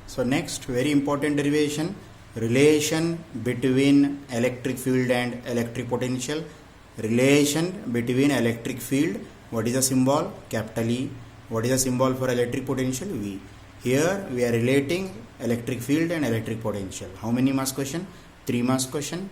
So next, very important derivation, relation between electric field and electric potential. Relation between electric field, what is the symbol? Capital E. What is the symbol for electric potential? V. Here we are relating electric field and electric potential. How many marks question? 3 marks question.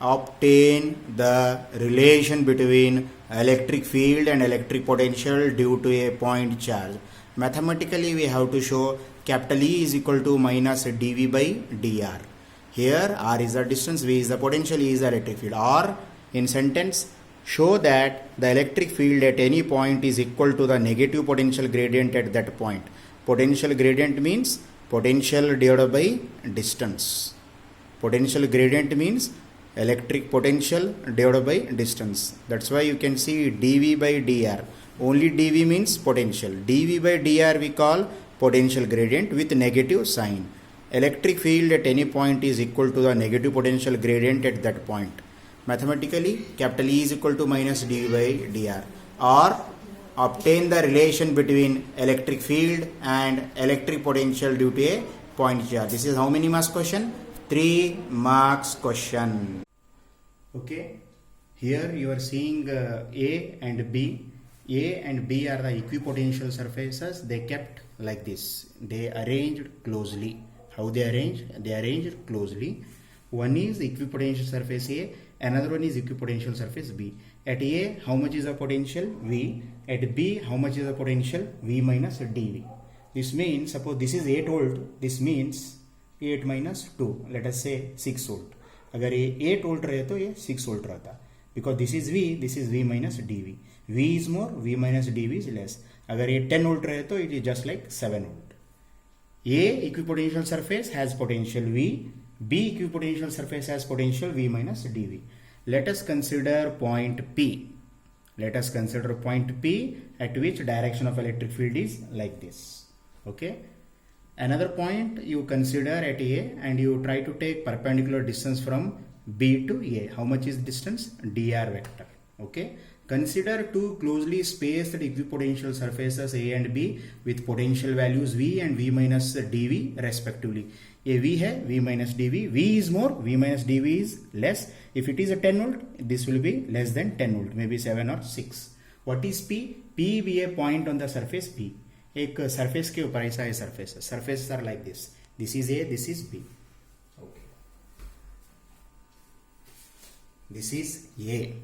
Obtain the relation between electric field and electric potential due to a point charge. Mathematically we have to show capital E is equal to minus dV by dr. Here R is the distance, V is the potential, E is the electric field. Or in sentence, show that the electric field at any point is equal to the negative potential gradient at that point. Potential gradient means potential divided by distance. Potential gradient means electric potential divided by distance. That's why you can see dV by dr. Only dV means potential. dV by dr we call potential gradient with negative sign. Electric field at any point is equal to the negative potential gradient at that point. Mathematically, capital E is equal to minus dV by dr. Or obtain the relation between electric field and electric potential due to a point charge. This is how many marks question? 3 marks question. Okay, here you are seeing A and B. A and B are the equipotential surfaces. They kept like this. They arranged closely. How they arranged? They arranged closely. One is equipotential surface A, another one is equipotential surface B. At A, how much is the potential? V. At B, how much is the potential? V minus dV. This means, suppose this is 8 volt, this means 8 minus 2, let us say 6 volt. अगर ये 8 volt रहे तो ये 6 volt रहता, because this is V minus dV. V is more, V minus dV is less. अगर ये 10 volt रहे तो it is just like 7 volt. A equipotential surface has potential V, B equipotential surface has potential V minus dV. Let us consider point P. Let us consider point P at which direction of electric field is like this. Okay. Another point you consider at A and you try to take perpendicular distance from B to A. How much is distance? dr vector. Okay. Consider two closely spaced equipotential surfaces A and B with potential values V and V minus dV respectively. A V hai, V minus dV. V is more, V minus dV is less. If it is a 10 volt, this will be less than 10 volt, maybe 7 or 6. What is P? P be a point on the surface P. एक surface के ऊपर ऐसा है surfaces are like this. This is A, this is B. Okay. This is A.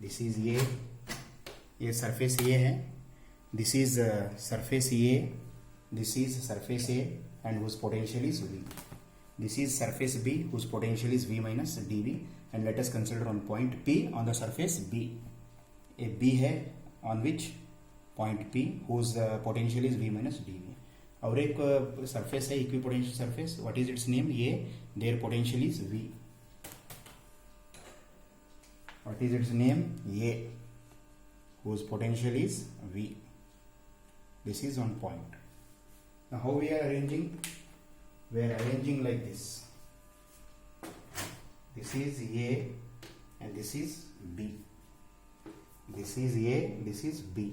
This is A. ये surface A है. This is surface A. This is surface A and whose potential is V. This is surface B whose potential is V minus dV. And let us consider on point P on the surface B. A B है on which point P whose potential is V minus dV. और एक surface है equipotential surface. What is its name? A. Their potential is V. What is its name? A. Whose potential is V. This is on point. Now how we are arranging? We are arranging like this. This is A and this is B. This is A, this is B.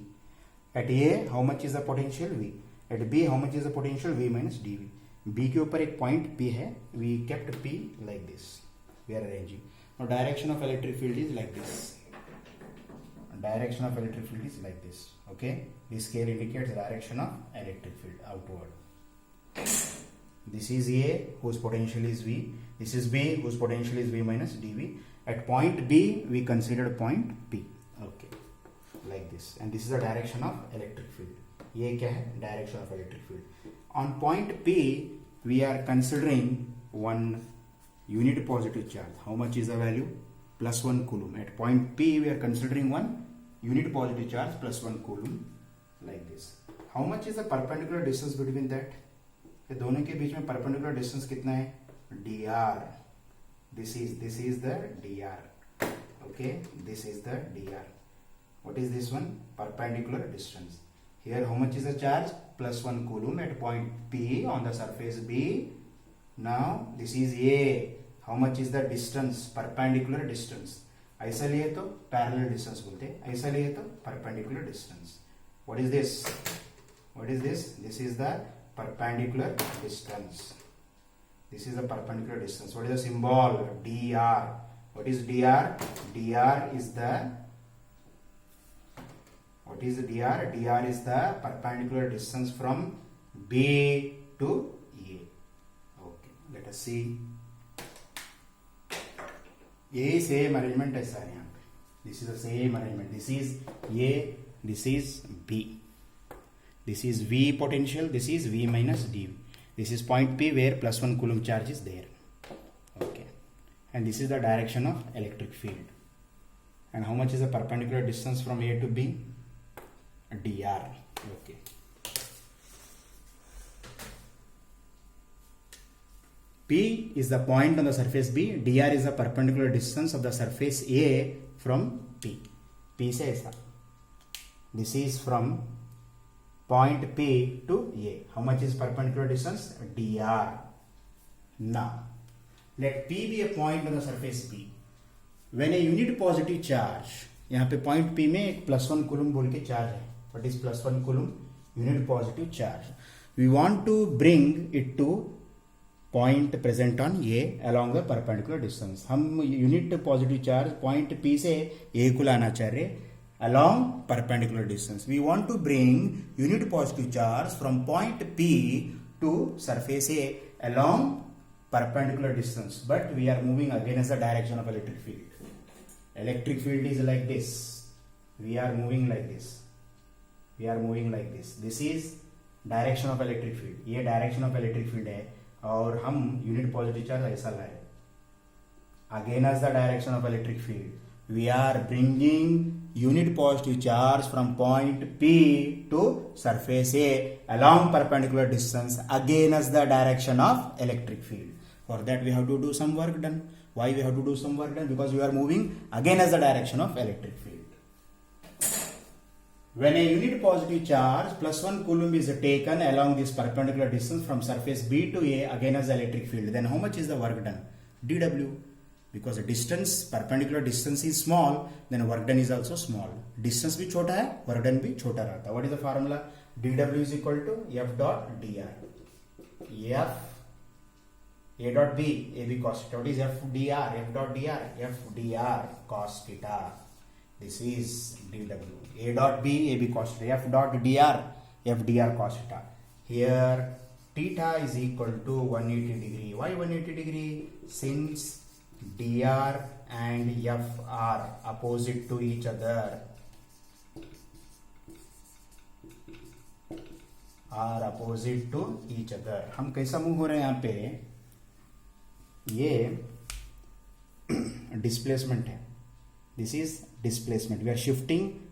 At A, how much is the potential? V. At B, how much is the potential? V minus dV. B के ऊपर एक point P है. We kept P like this. We are arranging. Now direction of electric field is like this. Direction of electric field is like this. Okay. This scale indicates direction of electric field outward. This is A whose potential is V. This is B whose potential is V minus dV. At point B, we considered point P. Okay. Like this, and this is the direction of electric field. ये क्या है? Direction of electric field. On point P, we are considering one unit positive charge. How much is the value? Plus 1 coulomb. At point P, we are considering one unit positive charge plus 1 coulomb like this. How much is the perpendicular distance between that? ये दोनों के बीच में perpendicular distance कितना है? dr. This is the dr. Okay, this is the dr. What is this one? Perpendicular distance. Here how much is the charge? Plus 1 coulomb at point P on the surface B. Now this is A. How much is the distance? Perpendicular distance. ऐसा लिए तो parallel distance बोलते हैं, ऐसा लिए तो perpendicular distance. What is this? What is this? This is the perpendicular distance. This is the perpendicular distance. What is the symbol? dr. What is dr? Dr is the, what is dr? Dr is the perpendicular distance from B to A. Okay, let us see. ये same arrangement है सारे यहाँ पे. This is the same arrangement. This is A, this is B. This is V potential, this is V minus dV. This is point P where plus 1 coulomb charge is there. Okay. And this is the direction of electric field. And how much is the perpendicular distance from A to B? dr. Okay. P is the point on the surface B. dr is the perpendicular distance of the surface A from P. P से ऐसा. This is from point P to A. How much is perpendicular distance? dr. Now, let P be a point on the surface B. When a unit positive charge, यहाँ पे point P में एक +1 coulomb बोल के charge है. What is +1 coulomb? Unit positive charge. We want to bring it to point present on A along the perpendicular distance. हम unit positive charge point P से A को लाना चाह रहे along perpendicular distance. We want to bring unit positive charge from point P to surface A along perpendicular distance, but we are moving against the direction of electric field. Electric field is like this. We are moving like this. We are moving like this. This is direction of electric field. ये direction of electric field है और हम unit positive charge ऐसा लाए. Against the direction of electric field, we are bringing unit positive charge from point P to surface A along perpendicular distance against the direction of electric field. For that we have to do some work done. Why we have to do some work done? Because we are moving against the direction of electric field. When a unit positive charge +1 coulomb is taken along this perpendicular distance from surface B to A against the electric field, then how much is the work done? dW. Because the distance, perpendicular distance is small, then work done is also small. Distance भी छोटा है, work done भी छोटा रहता. What is the formula? dW is equal to F dot dr. F A dot B, AB cos theta. What is F dr? F dot dr? F dr cos theta. This is dW. A dot B, AB cos theta. F dot dr, F dr cos theta. Here theta is equal to 180 degree. Why 180 degree? Since dr and F are opposite to each other. Are opposite to each other. हम कैसा move हो रहे हैं यहाँ पे? ये displacement है. This is displacement. We are shifting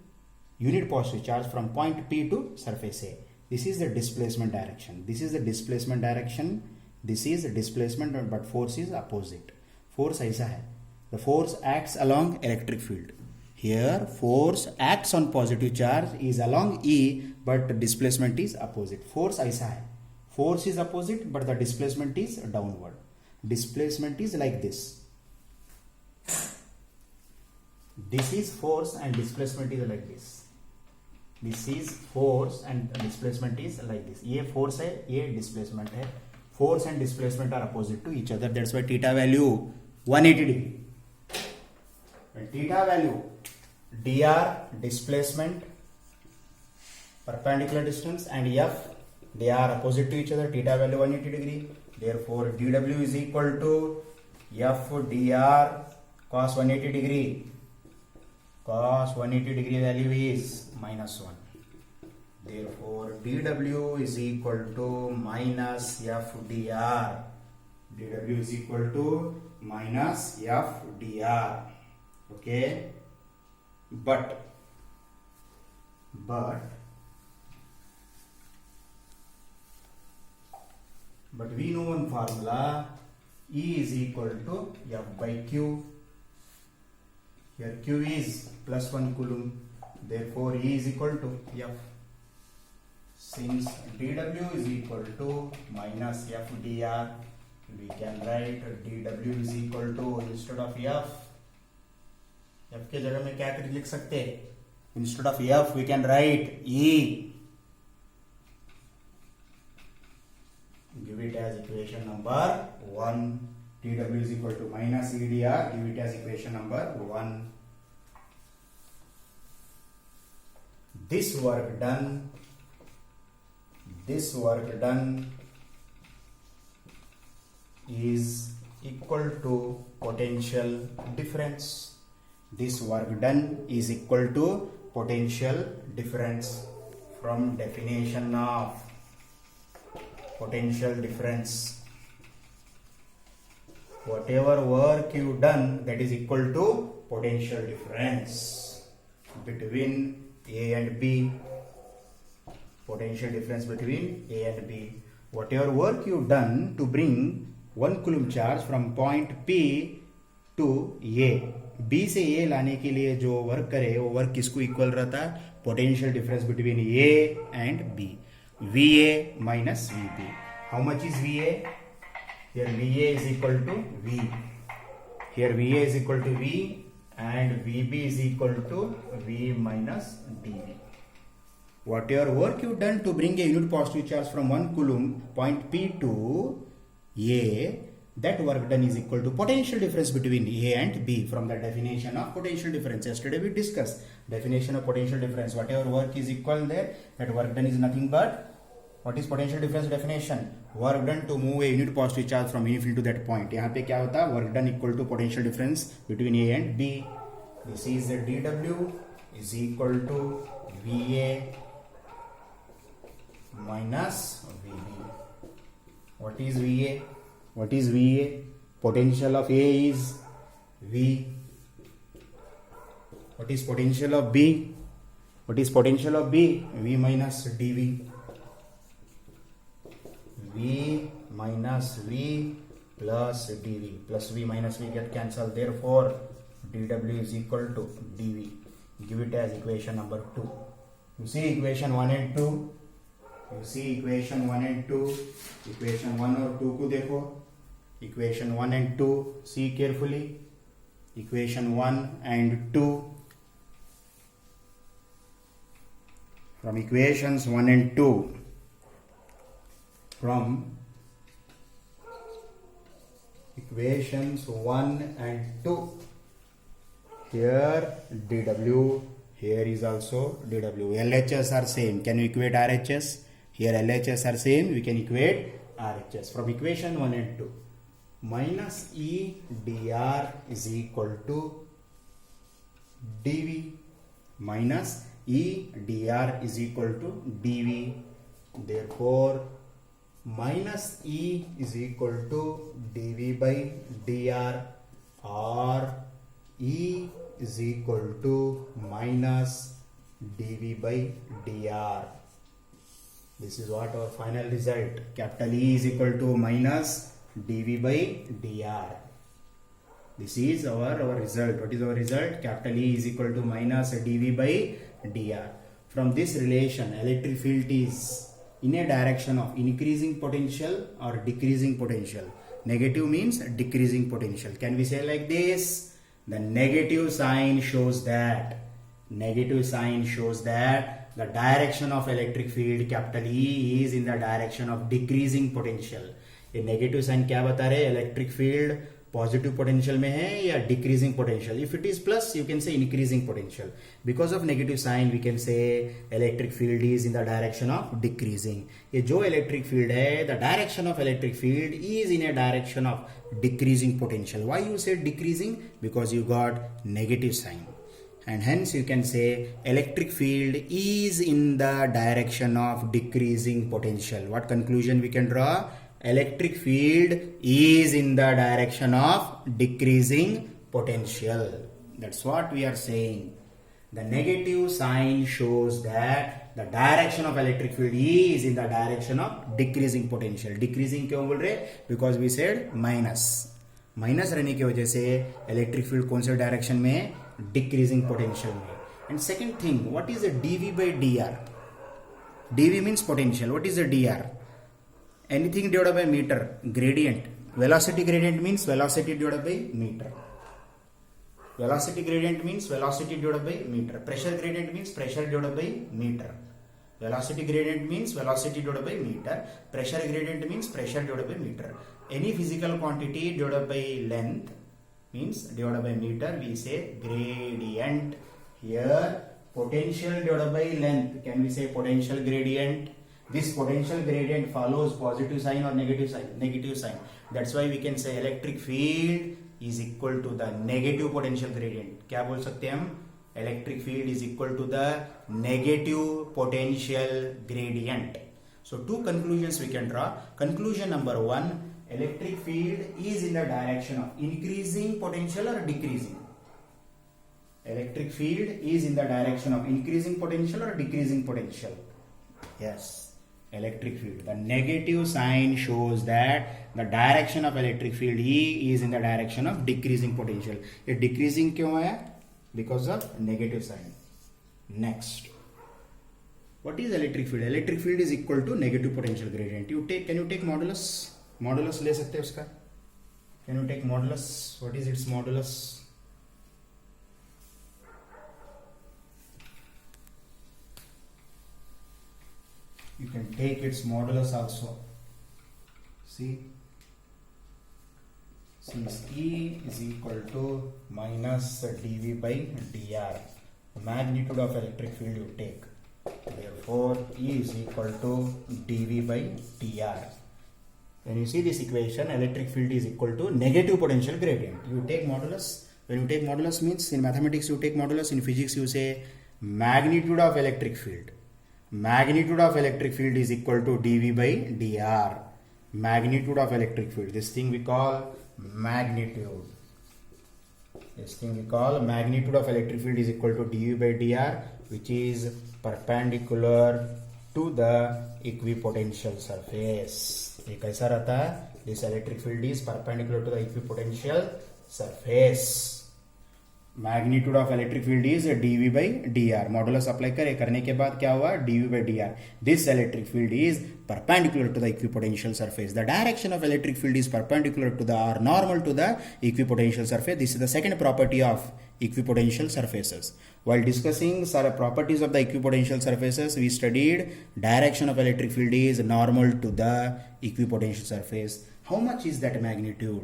unit positive charge from point P to surface A. This is the displacement direction. This is the displacement direction. This is the displacement, but force is opposite. Force ऐसा है. The force acts along electric field. Here force acts on positive charge is along E, but displacement is opposite. Force ऐसा है. Force is opposite, but the displacement is downward. Displacement is like this. This is force and displacement is like this. This is force and displacement is like this. ये force है, ये displacement है. Force and displacement are opposite to each other. That's why theta value 180 degree. When theta value dr displacement, perpendicular distance, and F they are opposite to each other. Theta value 180 degree. Therefore dW is equal to F dr cos 180 degree. Cos 180 degree value is -1. Therefore dW is equal to minus F dr. dW is equal to minus F dr. Okay, but we know one formula. E is equal to F by Q. Here Q is +1 coulomb. Therefore E is equal to F. Since dW is equal to minus F dr, we can write dW is equal to, instead of F के जगह में क्या लिख सकते हैं? Instead of F we can write E. give it as equation number 1. TW is equal to minus EDR, give it as equation number 1. This work done is equal to potential difference. This work done is equal to potential difference. From definition of potential difference, whatever work you done, that is equal to potential difference between A and B. Potential difference between A and B. Whatever work you done to bring 1 coulomb charge from point P to A, B से A लाने के लिए जो work करे वो work किसको equal रहता है? Potential difference between A and B, VA minus VB. How much is VA? Here VA is equal to V. Here VA is equal to V and VB is equal to V minus dV. Whatever work you done to bring a unit positive charge from 1 coulomb point P to A, that work done is equal to potential difference between A and B. From the definition of potential difference, yesterday we discussed definition of potential difference. Whatever work is equal there, that work done is nothing but, what is potential difference definition? Work done to move a unit positive charge from infinity to that point. यहाँ पे क्या होता है? Work done equal to potential difference between A and B. This is the dW is equal to VA minus VB. What is VA? What is VA? Potential of A is V. What is potential of B? What is potential of B? V minus dV. V minus V plus dV. Plus V minus V get cancelled. Therefore, dW is equal to dV. Give it as equation number 2. You see equation 1 and 2. You see equation 1 and 2. Equation 1 और 2 को देखो. Equation 1 and 2. See carefully. Equation 1 and 2. From equations 1 and 2. From equations 1 and 2. Here dW. Here is also dW. LHS are same. Can you equate RHS? Here LHS are same. We can equate RHS. From equation 1 and 2. Minus E dr is equal to dV. Minus E dr is equal to dV. Therefore, minus E is equal to dV by dr, or E is equal to minus dV by dr. This is what our final result. Capital E is equal to minus dV by dr. This is our result. What is our result? Capital E is equal to minus dV by dr. From this relation, electric field is in a direction of increasing potential or decreasing potential. Negative means decreasing potential. Can we say like this? The negative sign shows that the direction of electric field capital E is in the direction of decreasing potential. ये negative sign क्या बता रहे? Electric field positive potential में है या decreasing potential. If it is plus you can say increasing potential. Because of negative sign we can say electric field is in the direction of decreasing. ये जो electric field है, the direction of electric field is in a direction of decreasing potential. Why you say decreasing? Because you got negative sign. And hence you can say electric field is in the direction of decreasing potential. What conclusion we can draw? Electric field is in the direction of decreasing potential. That's what we are saying. The negative sign shows that the direction of electric field is in the direction of decreasing potential. Decreasing क्यों बोल रहे? Because we said minus. Minus रहने की वजह से electric field कौन से direction में? डिक्रीजिंग पोटेंशियल में. And second thing, what is the dV by dr? dV means potential. What is the dr? Anything divided by meter. Gradient. Velocity gradient means velocity divided by meter. Velocity gradient means velocity divided by meter. Pressure gradient means pressure divided by meter. Velocity gradient means velocity divided by meter. Pressure gradient means pressure divided by meter. Any physical quantity divided by length means divided by meter, we say gradient. Here potential divided by length, can we say potential gradient? This potential gradient follows positive sign or negative sign? Negative sign. That's why we can say electric field is equal to the negative potential gradient. क्या बोल सकते हैं हम? Electric field is equal to the negative potential gradient. So two conclusions we can draw. Conclusion number one, electric field is in the direction of increasing potential or decreasing. Electric field is in the direction of increasing potential or decreasing potential. Yes, electric field. The negative sign shows that the direction of electric field E is in the direction of decreasing potential. ये decreasing क्यों आया? Because of negative sign. Next, what is electric field? Electric field is equal to negative potential gradient. Can you take modulus? Modulus ले सकते हैं उसका? Can you take modulus? What is its modulus? You can take its modulus also. See, since E is equal to minus dV by dr, the magnitude of electric field you take. Therefore, E is equal to dV by dr. When you see this equation, electric field is equal to negative potential gradient. You take modulus. When you take modulus means in mathematics you take modulus, in physics you say magnitude of electric field. Magnitude of electric field is equal to dV by dr. Magnitude of electric field. This thing we call magnitude. This thing we call magnitude of electric field is equal to dV by dr, which is perpendicular to the equipotential surface. ये कैसा रहता है? This electric field is perpendicular to the equipotential surface. Magnitude of electric field is dV by dr. Modulus apply करने के बाद क्या हुआ? dV by dr. This electric field is perpendicular to the equipotential surface. The direction of electric field is perpendicular to the or normal to the equipotential surface. This is the second property of equipotential surfaces. While discussing properties of the equipotential surfaces, we studied direction of electric field is normal to the equipotential surface. How much is that magnitude?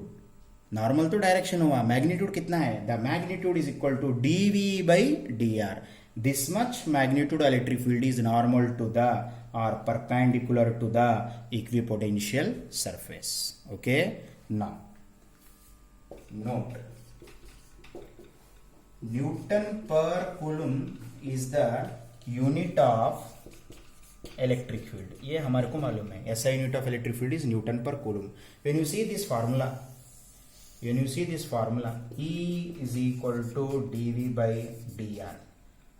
Normal तो direction हुआ, magnitude कितना है? The magnitude is equal to D V by D R. This much magnitude electric field is normal to the और perpendicular to the equipotential surface. Okay, now note, newton per coulomb is the unit of electric field. ये हमारे को मालूम है, ऐसा unit of electric field is newton per coulomb. When you see this formula, E is equal to dV by dr.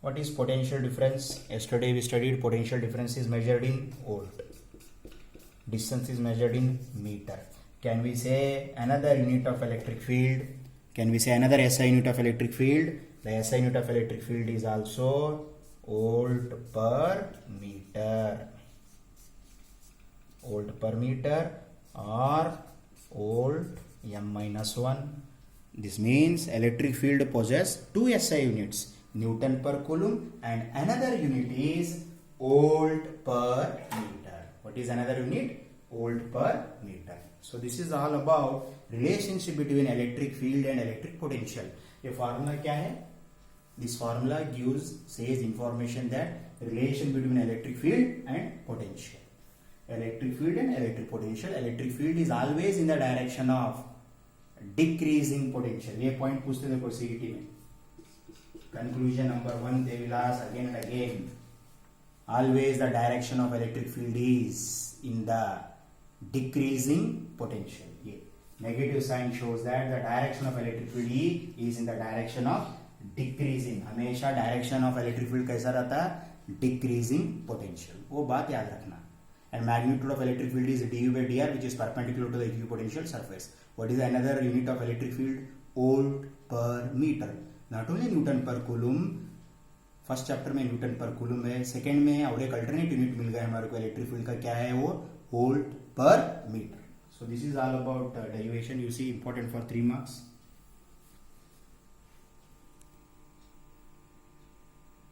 What is potential difference? Yesterday we studied potential difference is measured in volt. Distance is measured in meter. Can we say another unit of electric field? Can we say another SI unit of electric field? The SI unit of electric field is also volt per meter. Volt per meter or volt m-1. This means electric field possesses two SI units, Newton per coulomb, and another unit is volt per meter. What is another unit? Volt per meter. So this is all about relationship between electric field and electric potential. ये formula क्या है? This formula says information that relation between electric field and potential. Electric field and electric potential. Electric field is always in the direction of decreasing potential. ये point पूछते थे कोई CET में. Conclusion number 1 they will ask again and again. Always the direction of electric field is in the decreasing potential. ये negative sign shows that the direction of electric field E is in the direction of decreasing. हमेशा direction of electric field कैसा रहता है? Decreasing potential. वो बात याद रखना. And magnitude of electric field is dV by dr, which is perpendicular to the equipotential surface. What is another unit of electric field? Volt per meter. Not only Newton per coulomb, first chapter में Newton per coulomb है, second में और एक alternate unit मिल गया हमारे को electric field का, क्या है वो? Volt per metre. So this is all about derivation. You see important for 3 marks.